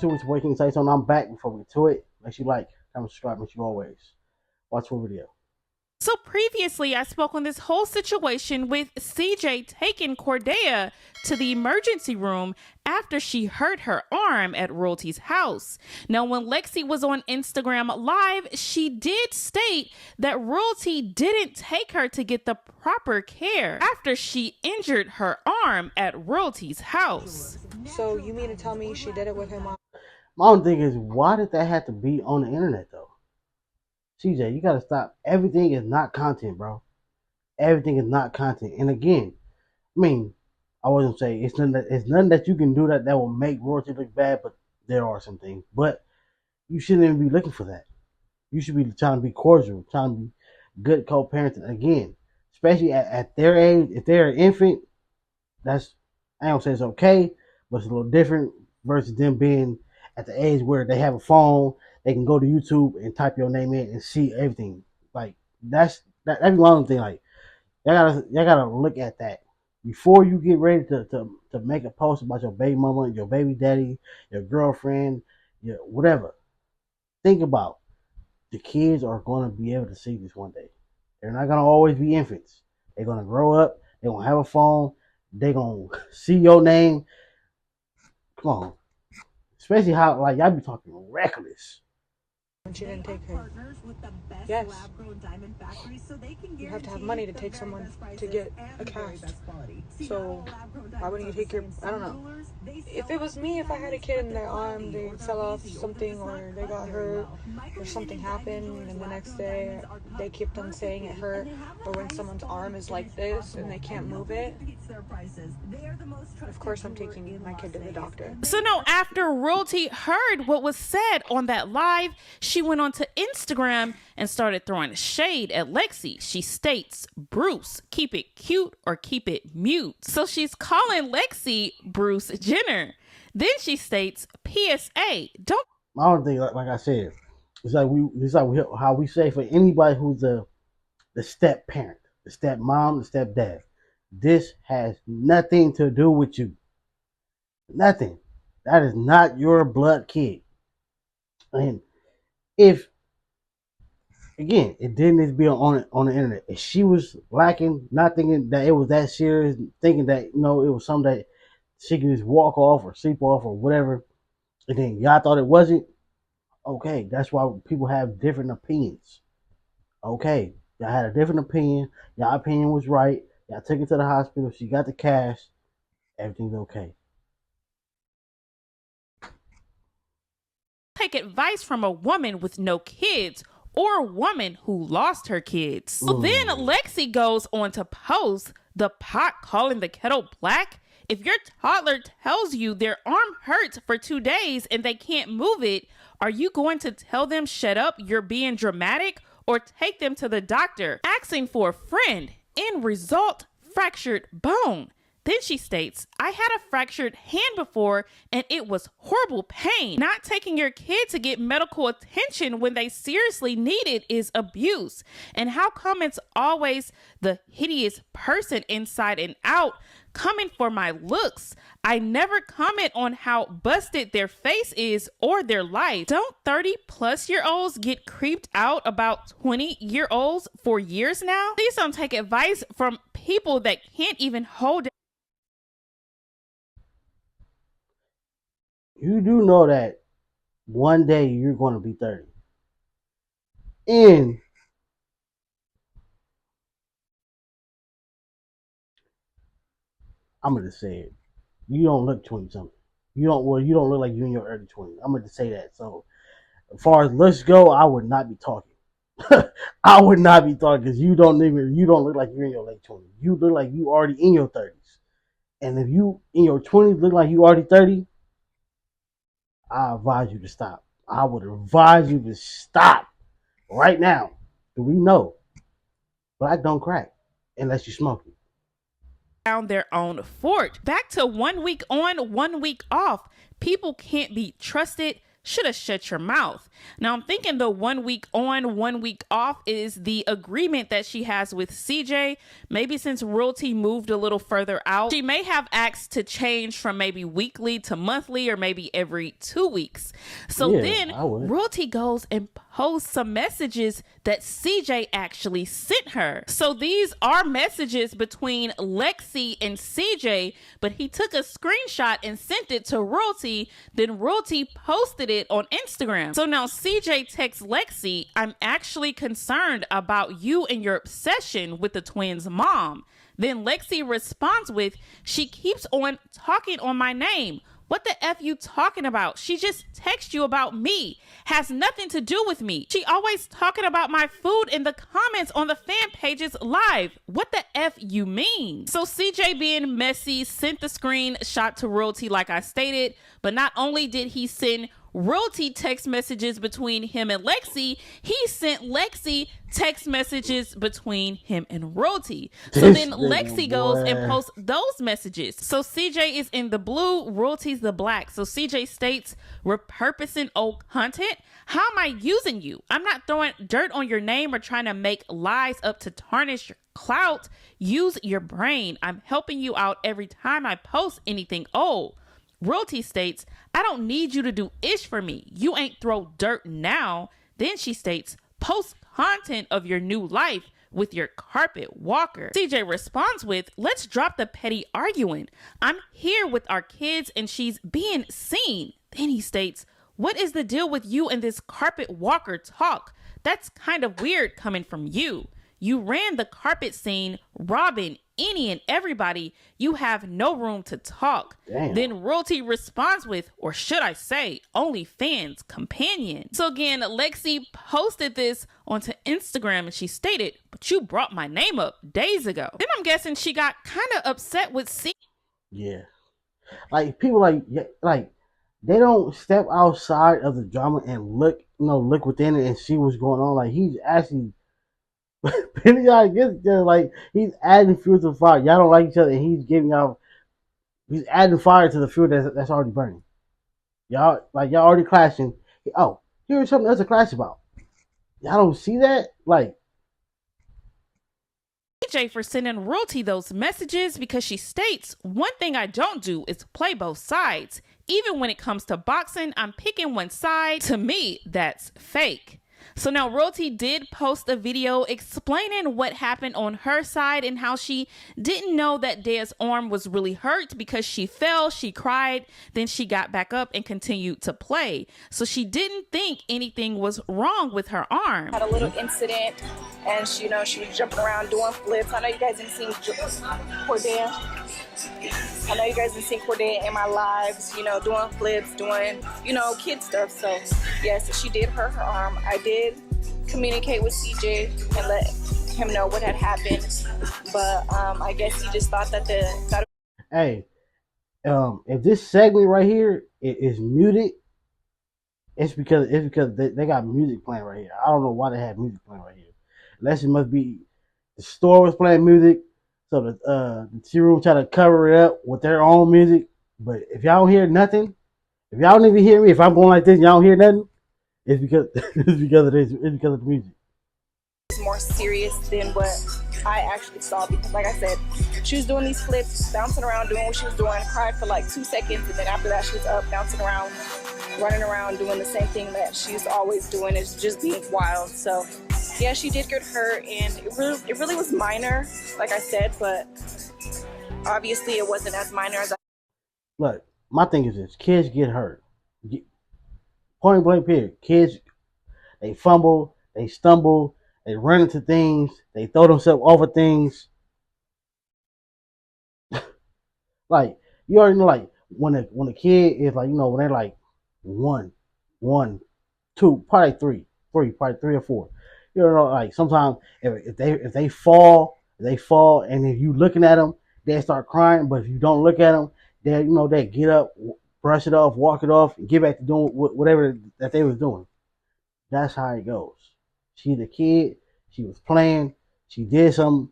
YouTube. It's Waking Insights on. I'm back. Before we get to it, make sure you like, comment, subscribe, make sure you always watch full video. So previously, I spoke on this whole situation with CJ taking Cordea to the emergency room after she hurt her arm at Royalty's house. Now, when Lexi was on Instagram Live, she did state that Royalty didn't take her to get the proper care after she injured her arm at Royalty's house. So you mean to tell me she did it with her mom? My only thing is, why did that have to be on the internet though? CJ, you gotta stop. Everything is not content, bro. Everything is not content. And again, I mean, I wasn't saying it's nothing that you can do that will make Royalty look bad, but there are some things. But you shouldn't even be looking for that. You should be trying to be cordial, trying to be good co-parenting. Again, especially at their age, if they're an infant, that's, I don't say it's okay, but it's a little different versus them being at the age where they have a phone, they can go to YouTube and type your name in and see everything. Like that's one thing. Like y'all gotta look at that before you get ready to make a post about your baby mama, your baby daddy, your girlfriend, your whatever. Think about the kids are gonna be able to see this one day. They're not gonna always be infants. They're gonna grow up. They're gonna have a phone. They're gonna see your name. Come on. Especially how like y'all be talking reckless. When she didn't take her. Yes. You have to have money to take someone to get a cast. So why wouldn't you take your, I don't know. If it was me, if I had a kid in their arm, they fell off something or they got hurt or something happened and the next day they kept on saying it hurt, or when someone's arm is like this and they can't move it, of course I'm taking my kid to the doctor. So no, after Royalty heard what was said on that live, she went on to Instagram and started throwing shade at Lexi. She states, Bruce, keep it cute or keep it mute. So she's calling Lexi Bruce Jenner. Then she states, PSA, don't. I don't think, like I said, it's like how we say for anybody who's the step parent, the step mom, the step dad. This has nothing to do with you. Nothing. That is not your blood kid. And if, again, it didn't need to be on the internet. If she was lacking, not thinking that it was that serious, thinking that, it was something that she could just walk off or sleep off or whatever, and then y'all thought it wasn't, okay, that's why people have different opinions. Okay, y'all had a different opinion. Y'all opinion was right. Y'all took her to the hospital. She got the cash. Everything's okay. Take advice from a woman with no kids or a woman who lost her kids. So then Lexi goes on to post the pot calling the kettle black. If your toddler tells you their arm hurts for 2 days and they can't move it, are you going to tell them shut up, you're being dramatic, or take them to the doctor? Asking for a friend. End result, fractured bone. Then she states, I had a fractured hand before and it was horrible pain. Not taking your kid to get medical attention when they seriously need it is abuse. And how come it's always the hideous person inside and out coming for my looks? I never comment on how busted their face is or their life. Don't 30-plus-year-olds get creeped out about 20-year-olds for years now? Please don't take advice from people that can't even hold. You do know that one day you're going to be 30. And I'm going to say it. You don't look 20-something. You don't look like you're in your early 20s. I'm going to say that. So, as far as looks go, I would not be talking. I would not be talking because you don't look like you're in your late 20s. You look like you already in your 30s. And if you in your 20s look like you already 30, I advise you to stop. I would advise you to stop right now. We know black don't crack unless you smoke it. Found their own fort. Back to 1 week on, 1 week off. People can't be trusted. should have shut your mouth. Now, I'm thinking the 1 week on, 1 week off is the agreement that she has with CJ. Maybe since Royalty moved a little further out, she may have asked to change from maybe weekly to monthly or maybe every 2 weeks. So then Royalty goes and posts some messages that CJ actually sent her. So these are messages between Lexi and CJ, but he took a screenshot and sent it to Royalty. Then Royalty posted it on Instagram. So now CJ texts Lexi, "I'm actually concerned about you and your obsession with the twins' mom." Then Lexi responds with, "She keeps on talking on my name. What the F you talking about? She just texted you about me. Has nothing to do with me. She always talking about my food in the comments on the fan pages live. What the F you mean?" So CJ, being messy, sent the screenshot to Royalty like I stated, but not only did he send Royalty text messages between him and Lexi, he sent Lexi text messages between him and Royalty. So then Lexi goes and posts those messages. So CJ is in the blue, Royalty's the black. So CJ states, "Repurposing old content? How am I using you? I'm not throwing dirt on your name or trying to make lies up to tarnish your clout. Use your brain. I'm helping you out every time I post anything old." Royalty states, "I don't need you to do ish for me. You ain't throw dirt now." Then she states, "Post content of your new life with your carpet walker." CJ responds with, "Let's drop the petty arguing. I'm here with our kids and she's being seen." Then he states, "What is the deal with you and this carpet walker talk? That's kind of weird coming from you. You ran the carpet scene, robbing any and everybody. You have no room to talk." Damn. Then Royalty responds with, "Or should I say, OnlyFans companion." So again, Lexi posted this onto Instagram and she stated, "But you brought my name up days ago." Then I'm guessing she got kind of upset with C. Yeah. Like, people like they don't step outside of the drama and look within it and see what's going on. Like, he's actually like, he's adding fuel to the fire. Y'all don't like each other, and he's adding fire to the fuel that's already burning. Y'all already clashing. Oh, here's something else to clash about. Y'all don't see that? Like, CJ for sending Royalty those messages because she states, "One thing I don't do is play both sides. Even when it comes to boxing, I'm picking one side. To me, that's fake." So now Royalty did post a video explaining what happened on her side and how she didn't know that Dea's arm was really hurt because she fell, she cried, then she got back up and continued to play. So she didn't think anything was wrong with her arm. Had a little incident and she was jumping around doing flips. I know you guys didn't see Corday. I know you guys have seen Corday in my lives, doing flips, doing, kid stuff. So, yes, she did hurt her arm. I did communicate with CJ and let him know what had happened. But I guess he just thought that hey, if this segment right here is muted, it's because they got music playing right here. I don't know why they have music playing right here. Unless it must be the store was playing music. So the tea room try to cover it up with their own music. But if y'all don't hear nothing, if y'all don't even hear me, if I'm going like this, y'all don't hear nothing, it's because of this. It's because of the music. It's more serious than what I actually saw because, like I said, she was doing these flips, bouncing around, doing what she was doing, cried for like 2 seconds, and then after that, she was up, bouncing around, running around, doing the same thing that she's always doing, is just being wild. So. Yeah, she did get hurt, and it really was minor, like I said, but obviously it wasn't as minor as I... Look, my thing is this. Kids get hurt. Point blank period. Kids, they fumble, they stumble, they run into things, they throw themselves over things. Like, you already know, like, when a kid is like, when they're like 1, 2, probably 3, probably 3 or 4. Like, sometimes if they fall, and if you looking at them, they start crying. But if you don't look at them, they get up, brush it off, walk it off, and get back to doing whatever that they was doing. That's how it goes. She's a kid. She was playing. She did something.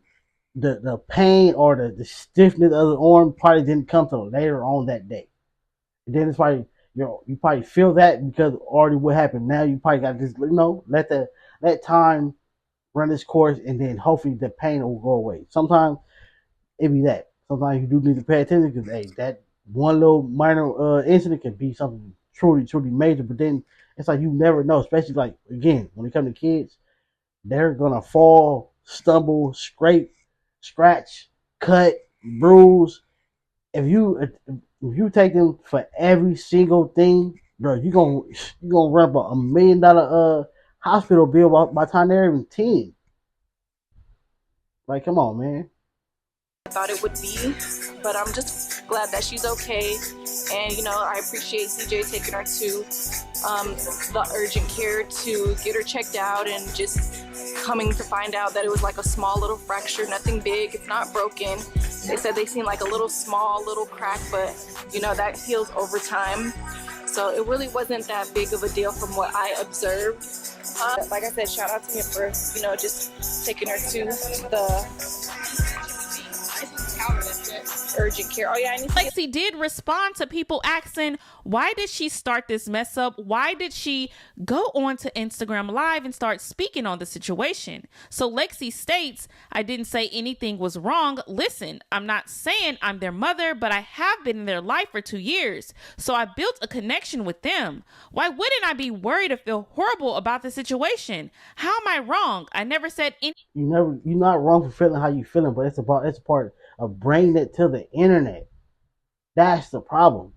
The pain or the stiffness of the arm probably didn't come till later on that day. And then it's probably you probably feel that because already what happened. Now you probably got to just let time run its course, and then hopefully the pain will go away. Sometimes it be that. Sometimes you do need to pay attention because hey, that one little minor incident can be something truly major. But then it's like you never know, especially like again when it comes to kids, they're gonna fall, stumble, scrape, scratch, cut, bruise. If you take them for every single thing, bro, you gonna run up $1 million hospital bill by the time they're even 10. Like, come on, man. I thought it would be, but I'm just glad that she's okay. And you know, I appreciate CJ taking her to the urgent care to get her checked out, and just coming to find out that it was like a small little fracture, nothing big, it's not broken. They said they seen like a little crack, but you know, that heals over time. So it really wasn't that big of a deal from what I observed. Like I said, shout out to him for, you know, just taking her to the urgent care. Oh yeah, Lexi did respond to people asking, why did she start this mess up? Why did she go on to Instagram Live and start speaking on the situation? So Lexi states, I didn't say anything was wrong. Listen, I'm not saying I'm their mother, but I have been in their life for 2 years. So I built a connection with them. Why wouldn't I be worried or feel horrible about the situation? How am I wrong? I never said anything. You're not wrong for feeling how you feeling, but it's a part of bringing it to the internet. That's the problem.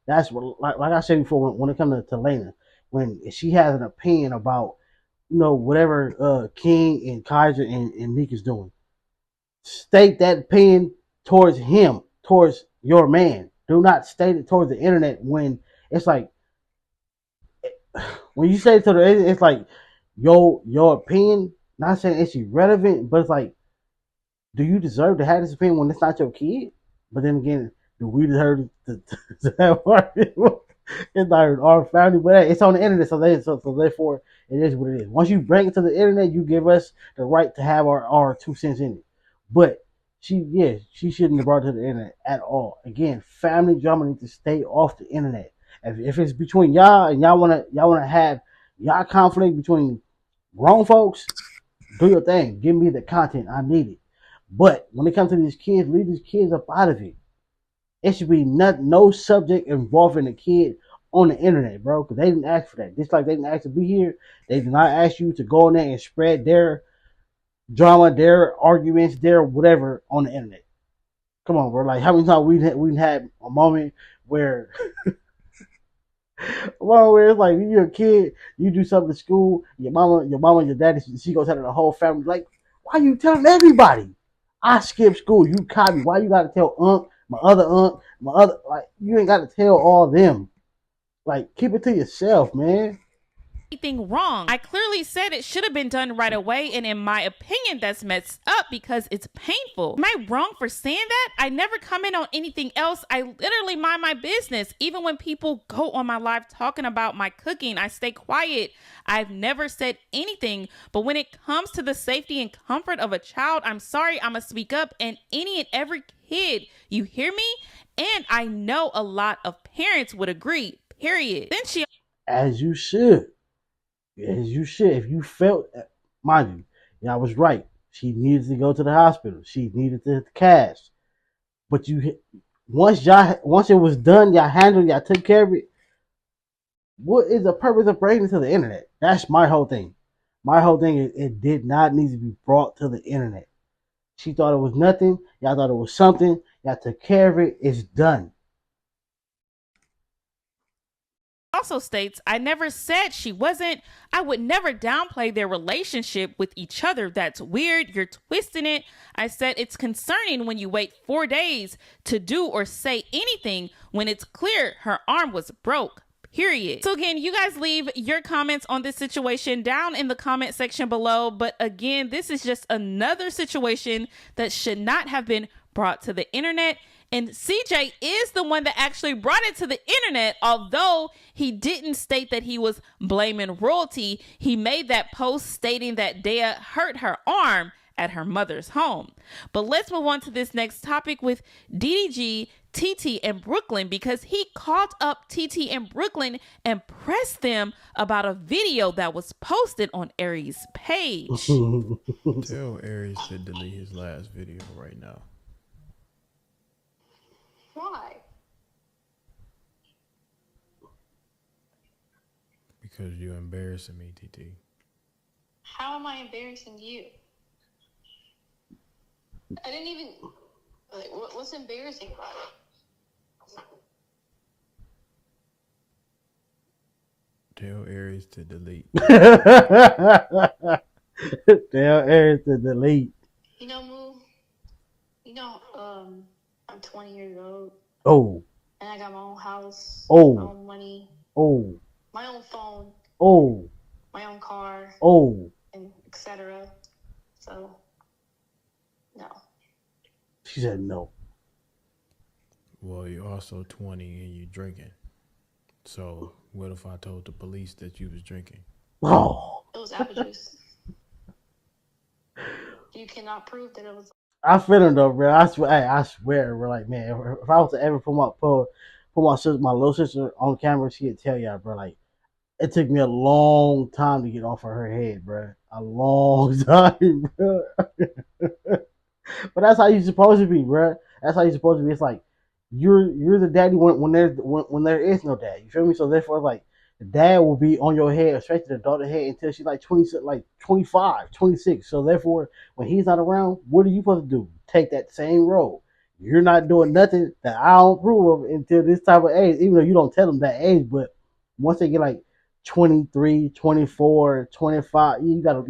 That's what, like I said before, when it comes to Lena, when she has an opinion about, you know, whatever King and Kaiser and Nick is doing, state that opinion towards him, towards your man. Do not state it towards the internet when it's like, when you say it to the internet, it's like your opinion, not saying it's irrelevant, but it's like, do you deserve to have this opinion when it's not your kid? But then again, do we deserve to have our, it's not our family, but it's on the internet, so therefore it is what it is. Once you bring it to the internet, you give us the right to have our 2 cents in it. But she shouldn't have brought it to the internet at all. Again, family drama needs to stay off the internet. If it's between y'all and y'all wanna have y'all conflict between grown folks, do your thing. Give me the content. I need it. But when it comes to these kids, leave these kids up out of it. It should be no subject involving the kid on the internet, bro, because they didn't ask for that. Just like they didn't ask to be here, they did not ask you to go in there and spread their drama, their arguments, their whatever on the internet. Come on, bro. Like, how many times we had a moment where where it's like you're a kid, you do something to school, your mama, your daddy, she goes tell the whole family, like, why you telling everybody? I skipped school, you caught me. Why you gotta tell my other, like, you ain't gotta tell all them. Like, keep it to yourself, man. Anything wrong. I clearly said it should have been done right away, and in my opinion, that's messed up because it's painful. Am I wrong for saying that? I never comment on anything else. I literally mind my business. Even when people go on my live talking about my cooking, I stay quiet. I've never said anything, but when it comes to the safety and comfort of a child, I'm sorry, I'm gonna speak up, and any and every kid, you hear me? And I know a lot of parents would agree, period. Then she, as you should. As you should. If you felt, mind you, I was right. She needed to go to the hospital. She needed the cash. But once it was done, y'all handled, y'all took care of it. What is the purpose of bringing it to the internet? That's my whole thing. My whole thing is it did not need to be brought to the internet. She thought it was nothing. Y'all thought it was something. Y'all took care of it. It's done. also states, I never said she wasn't. I would never downplay their relationship with each other. That's weird. You're twisting it. I said it's concerning when you wait 4 days to do or say anything when it's clear her arm was broke. Period. So again, you guys leave your comments on this situation down in the comment section below. But again, this is just another situation that should not have been brought to the internet. And CJ is the one that actually brought it to the internet, although he didn't state that he was blaming royalty. He made that post stating that Dea hurt her arm at her mother's home. But let's move on to this next topic with DDG, TT, and Brooklyn, because he called up TT and Brooklyn and pressed them about a video that was posted on Aries' page. Tell Aries to delete his last video right now. Why? Because you're embarrassing me, TT. How am I embarrassing you? I didn't even... Like, what's embarrassing about it? Tell Aries to delete. Tell Aries to delete. You know, Moo, I'm 20 years old. Oh. And I got my own house. Oh. My own money. Oh. My own phone. Oh. My own car. Oh. And etc. So, no. She said no. Well, you're also 20 and you're drinking. So, what if I told the police that you was drinking? Oh. It was apple juice. You cannot prove that it was. I feel him though, bro. I swear, bro. Like, man, if I was to ever put my little sister on camera, she'd tell y'all, bro. Like, it took me a long time to get off of her head, bro. A long time, bro. But that's how you're supposed to be, bro. That's how you're supposed to be. It's like you're the daddy when there is no dad. You feel me? So therefore, like, the dad will be on your head, especially the daughter head, until she's like 20, like 25, 26. So therefore, when he's not around, what are you supposed to do? Take that same role. You're not doing nothing that I don't approve of until this type of age, even though you don't tell them that age. But once they get like 23, 24, 25, you gotta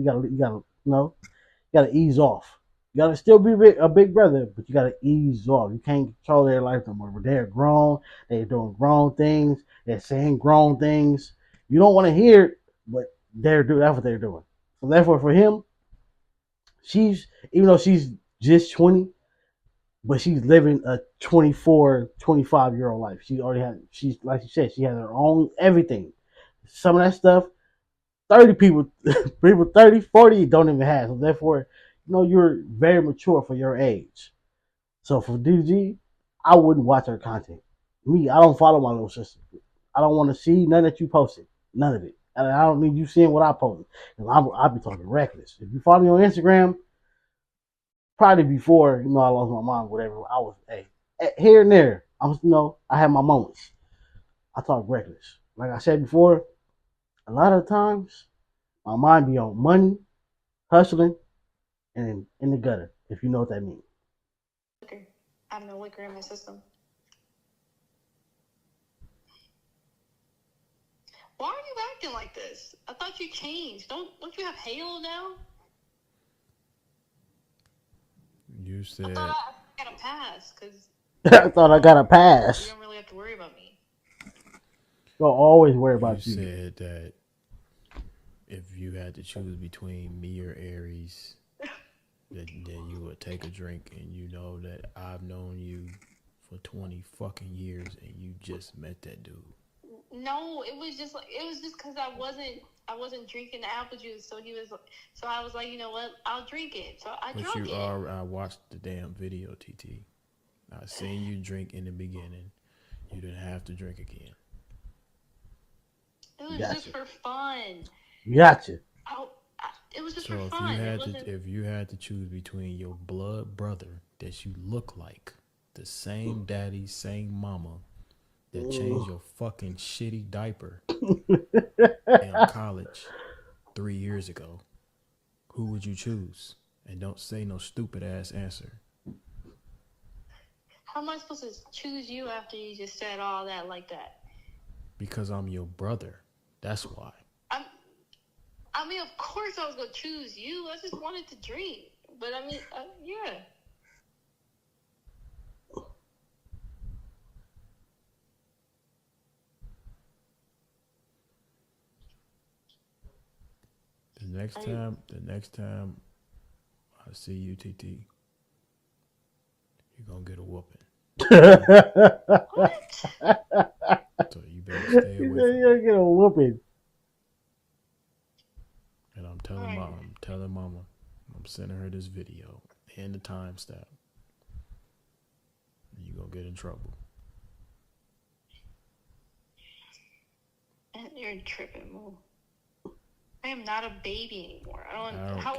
ease off. You gotta still be a big brother, but you gotta ease off. You can't control their life no more. But they're grown. They're doing grown things. They're saying grown things. You don't want to hear it, but that's what they're doing. So therefore, for him, even though she's just 20, but she's living a 24, 25-year-old life. She's like you said, she has her own everything. Some of that stuff, 30 people 30, 40 don't even have. So therefore, you're very mature for your age. So for DDG, I wouldn't watch her content. Me, I don't follow my little sister. I don't want to see none that you posted. None of it. And I don't need you seeing what I posted. I'll be talking reckless. If you follow me on Instagram, probably before, I lost my mom, whatever, I was, here and there, I have my moments. I talk reckless. Like I said before, a lot of times, my mind be on money, hustling, and in the gutter, if you know what that means. Liquor. I have no liquor in my system. Why are you acting like this? I thought you changed. Don't you have Halo now? You said... I thought I got a pass, because... I thought I got a pass. You don't really have to worry about me. Don't always worry about you. You said that if you had to choose between me or Aries, that you would take a drink, and you know that I've known you for 20 fucking years and you just met that dude. No, it was just because I wasn't drinking the apple juice, so I was like, you know what, I'll drink it. So I drank it. I watched the damn video, TT. I seen you drink in the beginning. You didn't have to drink again. It was just for fun. Gotcha. It was just so for fun. If you had to choose between your blood brother that you look like, the same daddy, same mama, that changed your fucking shitty diaper in college 3 years ago, who would you choose? And don't say no stupid ass answer. How am I supposed to choose you after you just said all that like that? Because I'm your brother. That's why. I mean, of course I was going to choose you. I just wanted to drink. But I mean, yeah. The next time I see you, TT, you're going to get a whooping. What? So you better stay away from You're going to get a whooping. And I'm telling mama, I'm sending her this video and the timestamp. You gonna get in trouble. You're tripping, Moo. I am not a baby anymore. How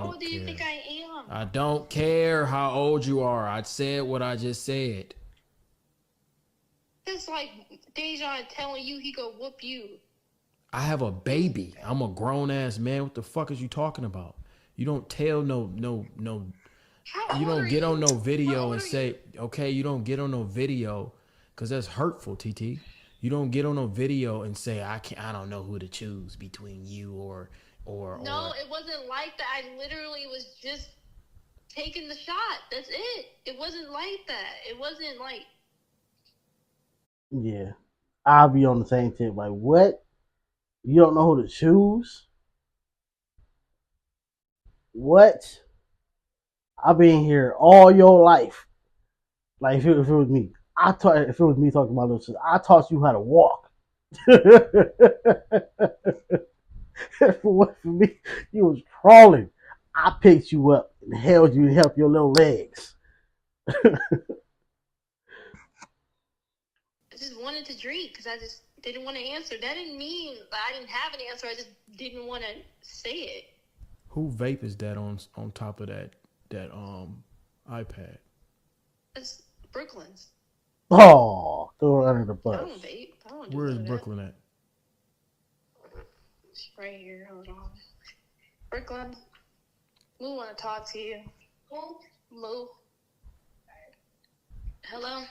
old do you think I am? I don't care how old you are. I said what I just said. It's like Dejan telling you he go whoop you. I have a baby. I'm a grown ass man. What the fuck is you talking about? You don't tell no. You don't get on no video and say, okay, you don't get on no video because that's hurtful, TT. You don't get on no video and say, I don't know who to choose between you or. No, it wasn't like that. I literally was just taking the shot. That's it. It wasn't like that. It wasn't like. Yeah. I'll be on the same tip. Like, what? You don't know who to choose? What? I've been here all your life. Like, if it was me, if it was me talking about little shit, I taught you how to walk. For me, you was crawling. I picked you up and held you to help your little legs. I just wanted to drink because I just didn't want to answer. That didn't mean that I didn't have an answer. I just didn't want to say it. Who vape is that on top of that iPad? It's Brooklyn's. Oh, throw her under the bus. I don't vape. I don't do Where is Brooklyn at? It's right here. Hold on. Brooklyn, Moo want to talk to you. Moo. Hello?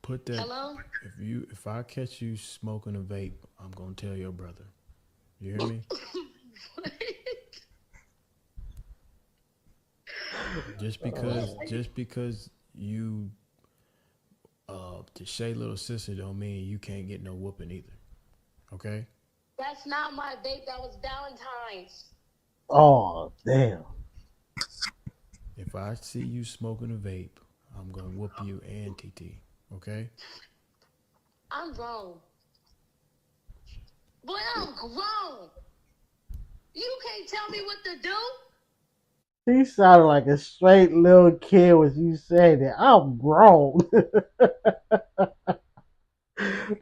Put that. Hello? If I catch you smoking a vape, I'm gonna tell your brother. You hear me? What? Just because you to Shay little sister don't mean you can't get no whooping either. Okay? That's not my vape. That was Valentine's. Oh, damn. If I see you smoking a vape, I'm gonna whoop you and TT. Okay? I'm grown. Boy, I'm grown. You can't tell me what to do. He sounded like a straight little kid when you said that. I'm grown.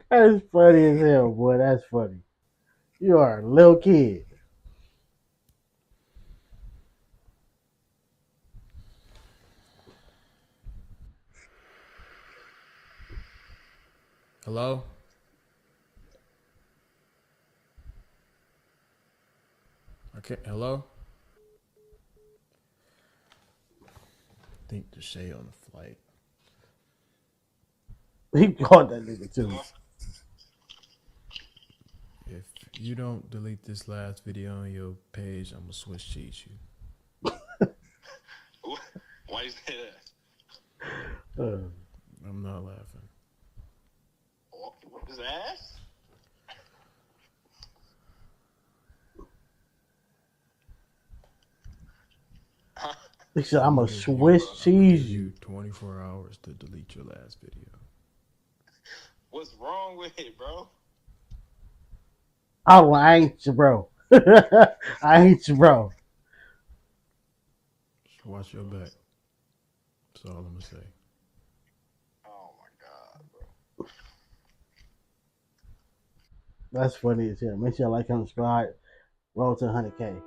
That's funny as hell, boy. That's funny. You are a little kid. Hello? Okay, hello? I think the Shay on the flight. He called that nigga too. If you don't delete this last video on your page, I'm gonna switch cheese you. Why you say that? I'm not laughing. What his ass? He said, I'm a Swiss cheese you. 24 hours to delete your last video. What's wrong with it, bro? Oh, I ain't your bro. I ain't your bro. So watch your back. That's all I'm gonna say. Oh my god, bro. That's funny as hell. Make sure you like and subscribe. Roll to 100K.